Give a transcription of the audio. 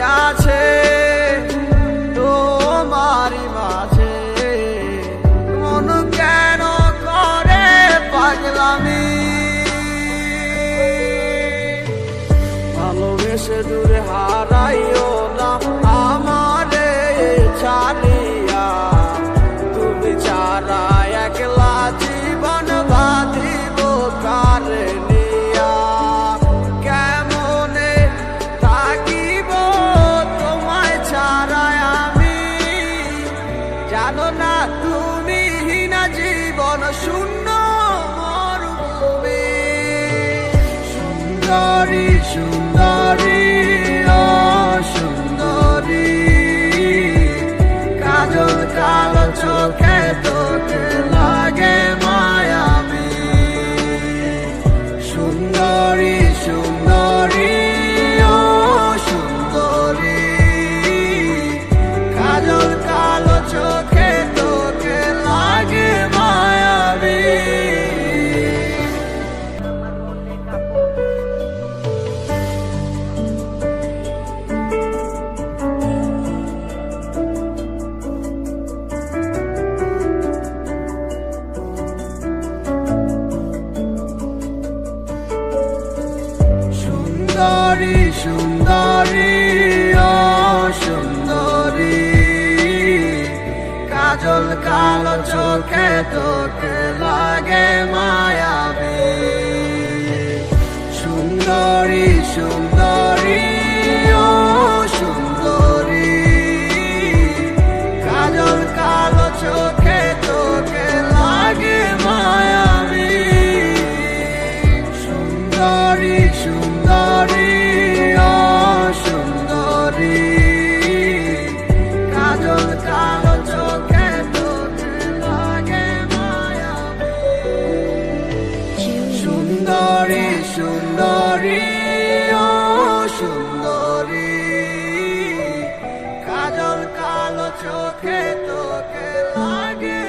আছে তোমারই মাঝে, মন কেন করে পাগলামি। ভালোবেসে দূরে হারাইও না আমারে ছাড়িয়া, তুমি ছাড়া একলা জীবন বাঁধিব কারে নিয়া। কেমনে থাকিব তোমায় ছাড়া আমি, জানো না তুমি হীনা জীবন শূন্য মরুভূমি। সুন্দরী সুন্দরী ও সুন্দরী, কাজল কালো চোখে তোকে লাগে মায়াবী। সুন্দরী সুন্দরী ও সুন্দরী, কাজল কালো চোখে তোকে লাগে মায়াবী। সুন্দরী সুন্দরী ও সুন্দরী, কাজল কালো চোখে তোকে লাগে মায়াবী। সুন্দরী সুন্দরী ও সুন্দরী, কাজল কালো চোখে তোকে লাগে মায়াবী। সুন্দরী সুন্দরী ও সুন্দরী, কাজল কালো চোখে তোকে লাগে মায়াবী। সুন্দরী সুন্দরী ও সুন্দরী, কাজল কালো চোখে তোকে লাগে